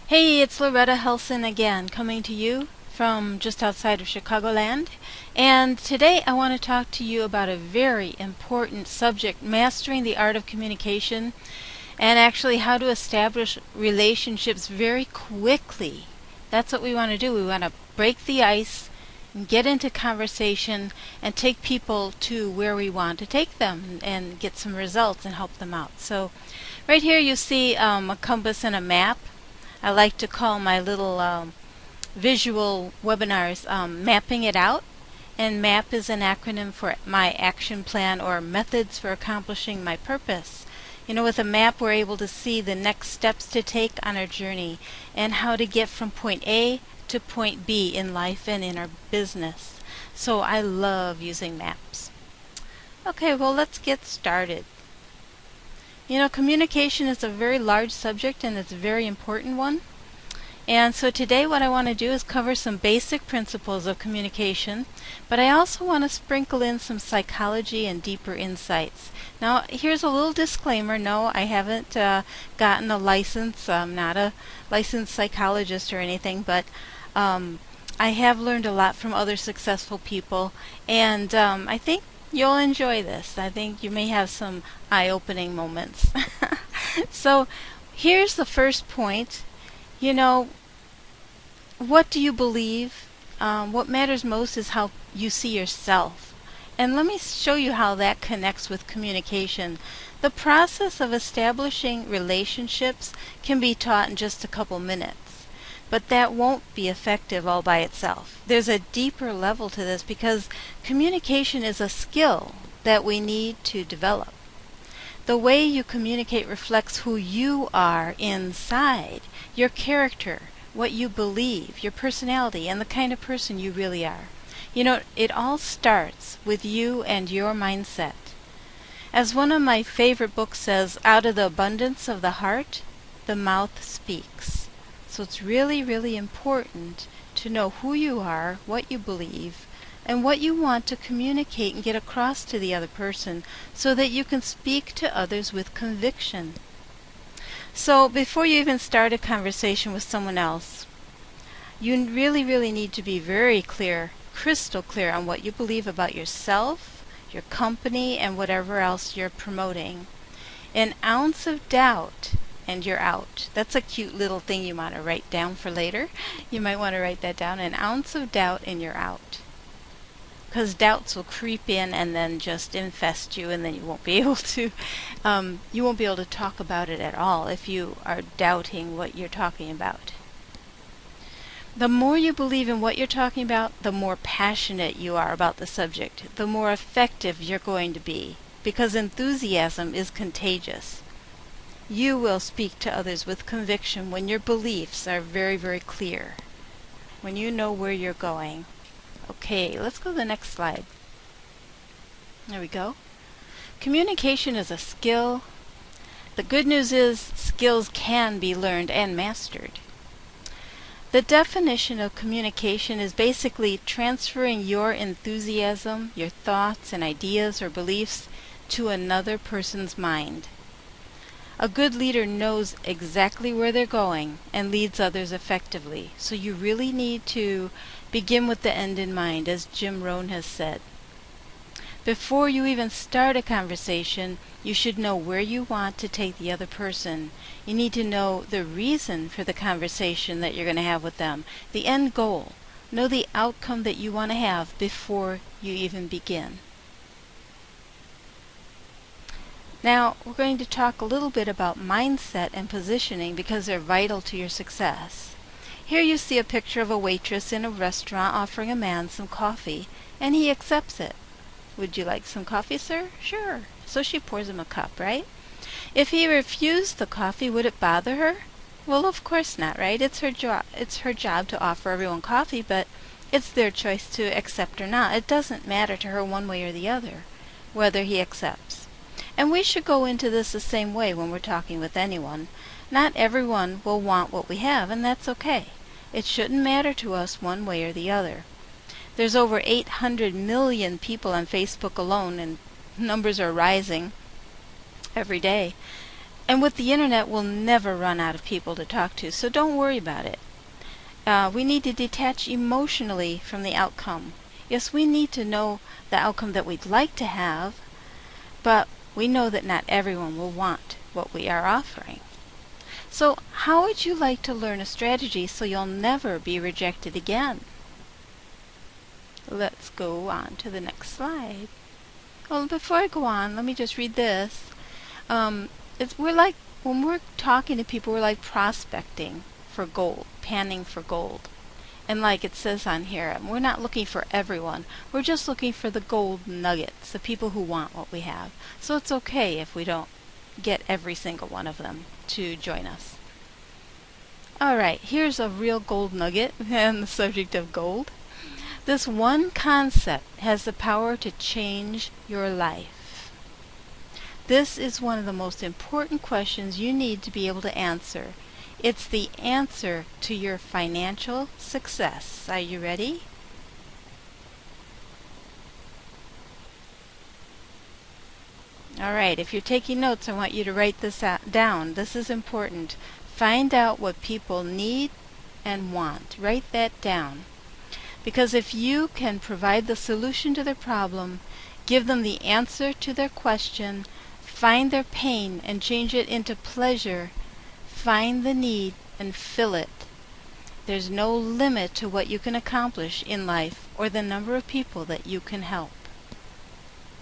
Hey, it's Loretta Helson again, coming to you from just outside of Chicagoland. And today I want to talk to you about a very important subject, mastering the art of communication, and actually how to establish relationships very quickly. That's what we want to do. We want to break the ice and get into conversation and take people to where we want to take them and get some results and help them out. So right here you see a compass and a map. I like to call my little visual webinars mapping it out. And MAP is an acronym for my action plan, or methods for accomplishing my purpose. You know, with a map we're able to see the next steps to take on our journey and how to get from point A to point B in life and in our business. So I love using maps. Okay, well, let's get started. You know, communication is a very large subject and it's a very important one. And so today what I want to do is cover some basic principles of communication, but I also want to sprinkle in some psychology and deeper insights. Now, here's a little disclaimer. No, I haven't gotten a license. I'm not a licensed psychologist or anything, but I have learned a lot from other successful people, and I think you'll enjoy this. I think you may have some eye-opening moments. So here's the first point. You know, what do you believe? What matters most is how you see yourself. And let me show you how that connects with communication. The process of establishing relationships can be taught in just a couple minutes, but that won't be effective all by itself. There's a deeper level to this because communication is a skill that we need to develop. The way you communicate reflects who you are inside, your character, what you believe, your personality, and the kind of person you really are. You know, it all starts with you and your mindset. As one of my favorite books says, out of the abundance of the heart, the mouth speaks. So it's really, really important to know who you are, what you believe, and what you want to communicate and get across to the other person so that you can speak to others with conviction. So before you even start a conversation with someone else, you really, really need to be very clear, crystal clear on what you believe about yourself, your company, and whatever else you're promoting. An ounce of doubt and you're out. That's a cute little thing you want to write down for later. You might want to write that down. An ounce of doubt and you're out. Because doubts will creep in and then just infest you, and then you won't be able to talk about it at all if you are doubting what you're talking about. The more you believe in what you're talking about, the more passionate you are about the subject, the more effective you're going to be, because enthusiasm is contagious. You will speak to others with conviction when your beliefs are very, very clear, when you know where you're going. Okay, let's go to the next slide. There we go. Communication is a skill. The good news is skills can be learned and mastered. The definition of communication is basically transferring your enthusiasm, your thoughts and ideas or beliefs to another person's mind. A good leader knows exactly where they're going and leads others effectively. So you really need to begin with the end in mind, as Jim Rohn has said. Before you even start a conversation, you should know where you want to take the other person. You need to know the reason for the conversation that you're going to have with them, the end goal. Know the outcome that you want to have before you even begin. Now, we're going to talk a little bit about mindset and positioning because they're vital to your success. Here you see a picture of a waitress in a restaurant offering a man some coffee, and he accepts it. Would you like some coffee, sir? Sure. So she pours him a cup, right? If he refused the coffee, would it bother her? Well, of course not, right? It's her job to offer everyone coffee, but it's their choice to accept or not. It doesn't matter to her one way or the other whether he accepts. And we should go into this the same way when we're talking with anyone. Not everyone will want what we have, and that's okay. It shouldn't matter to us one way or the other. There's over 800 million people on Facebook alone, and numbers are rising every day. And with the internet, we'll never run out of people to talk to, so don't worry about it. We need to detach emotionally from the outcome. Yes, we need to know the outcome that we'd like to have, but we know that not everyone will want what we are offering. So how would you like to learn a strategy so you'll never be rejected again? Let's go on to the next slide. Well, before I go on, let me just read this. We're like, when we're talking to people, we're like prospecting for gold, panning for gold. And like it says on here, we're not looking for everyone. We're just looking for the gold nuggets, the people who want what we have. So it's okay if we don't get every single one of them to join us. Alright, here's a real gold nugget on the subject of gold. This one concept has the power to change your life. This is one of the most important questions you need to be able to answer. It's the answer to your financial success. Are you ready? Alright, if you're taking notes, I want you to write this down. This is important. Find out what people need and want. Write that down. Because if you can provide the solution to their problem, give them the answer to their question, find their pain and change it into pleasure, find the need and fill it, there's no limit to what you can accomplish in life or the number of people that you can help.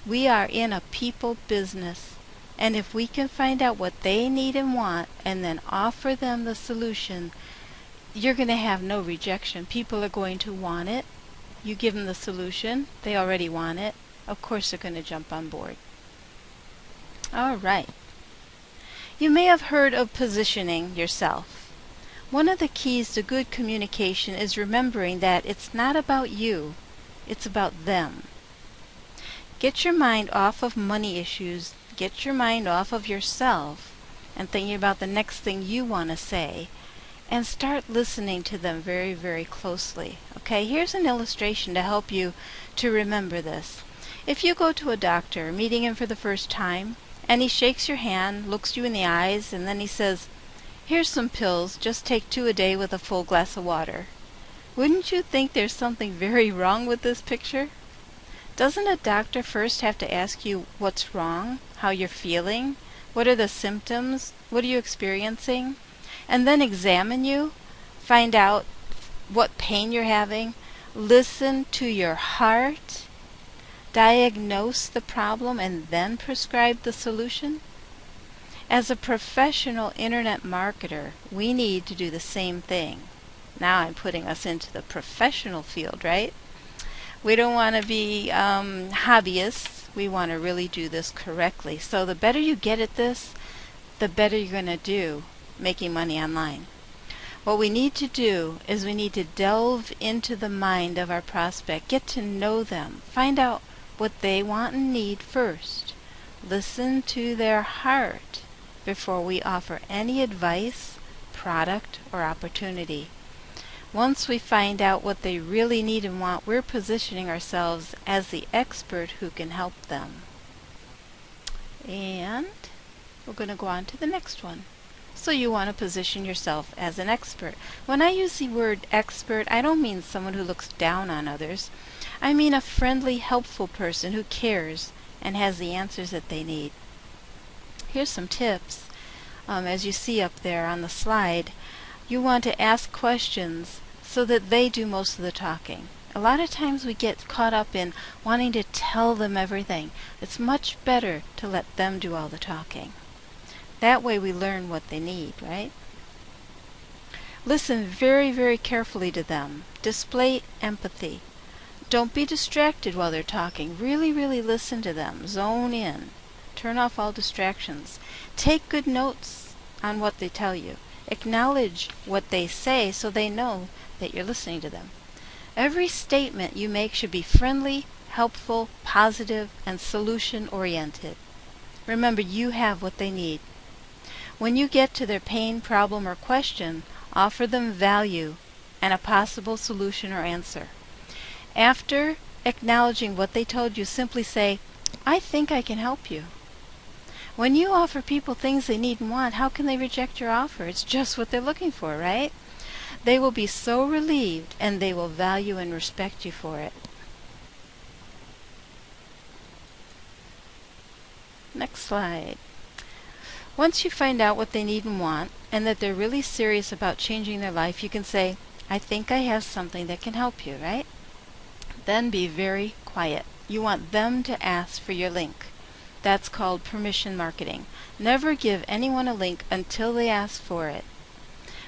We are in a people business, and if we can find out what they need and want and then offer them the solution, you're going to have no rejection. People are going to want it. You give them the solution, they already want it. Of course they're going to jump on board. Alright. You may have heard of positioning yourself. One of the keys to good communication is remembering that it's not about you, it's about them. Get your mind off of money issues, get your mind off of yourself and thinking about the next thing you want to say, and start listening to them very, very closely. Okay, here's an illustration to help you to remember this. If you go to a doctor, meeting him for the first time, and he shakes your hand, looks you in the eyes, and then he says, "Here's some pills, just take 2 a day with a full glass of water." Wouldn't you think there's something very wrong with this picture? Doesn't a doctor first have to ask you what's wrong, how you're feeling, what are the symptoms, what are you experiencing, and then examine you, find out what pain you're having, listen to your heart, diagnose the problem, and then prescribe the solution? As a professional internet marketer, we need to do the same thing. Now I'm putting us into the professional field, right? We don't want to be hobbyists. We want to really do this correctly. So the better you get at this, the better you're going to do making money online. What we need to do is we need to delve into the mind of our prospect, get to know them, find out what they want and need first. Listen to their heart before we offer any advice, product, or opportunity. Once we find out what they really need and want, we're positioning ourselves as the expert who can help them. And we're going to go on to the next one. So you want to position yourself as an expert. When I use the word expert, I don't mean someone who looks down on others. I mean a friendly, helpful person who cares and has the answers that they need. Here's some tips. As you see up there on the slide, you want to ask questions so that they do most of the talking. A lot of times we get caught up in wanting to tell them everything. It's much better to let them do all the talking. That way we learn what they need, right? Listen very, very carefully to them. Display empathy. Don't be distracted while they're talking. Really, really listen to them. Zone in. Turn off all distractions. Take good notes on what they tell you. Acknowledge what they say so they know that you're listening to them. Every statement you make should be friendly, helpful, positive, and solution-oriented. Remember, you have what they need. When you get to their pain, problem, or question, offer them value and a possible solution or answer. After acknowledging what they told you, simply say, "I think I can help you." When you offer people things they need and want, how can they reject your offer? It's just what they're looking for, right? They will be so relieved, and they will value and respect you for it. Next slide. Once you find out what they need and want, and that they're really serious about changing their life, you can say, I think I have something that can help you, right? Then be very quiet. You want them to ask for your link. That's called permission marketing. Never give anyone a link until they ask for it.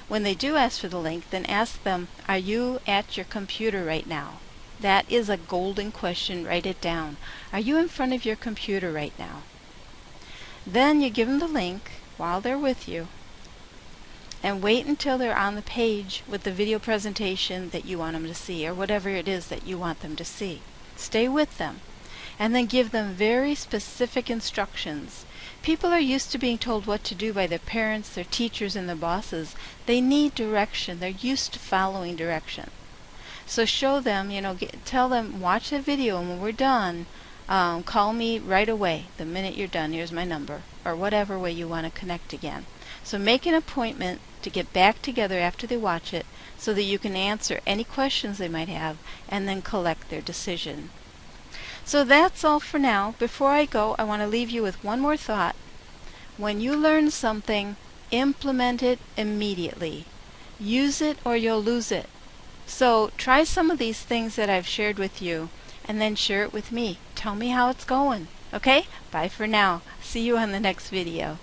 When they do ask for the link, then ask them, are you at your computer right now? That is a golden question. Write it down. Are you in front of your computer right now? Then you give them the link while they're with you, and wait until they're on the page with the video presentation that you want them to see, or whatever it is that you want them to see. Stay with them, and then give them very specific instructions. People are used to being told what to do by their parents, their teachers, and their bosses. They need direction. They're used to following direction. So show them, tell them, watch the video, and when we're done, call me right away the minute you're done. Here's my number, or whatever way you want to connect again. So make an appointment to get back together after they watch it so that you can answer any questions they might have and then collect their decision. So that's all for now. Before I go, I want to leave you with one more thought. When you learn something, implement it immediately. Use it or you'll lose it. So try some of these things that I've shared with you, and then share it with me. Tell me how it's going. Okay? Bye for now. See you on the next video.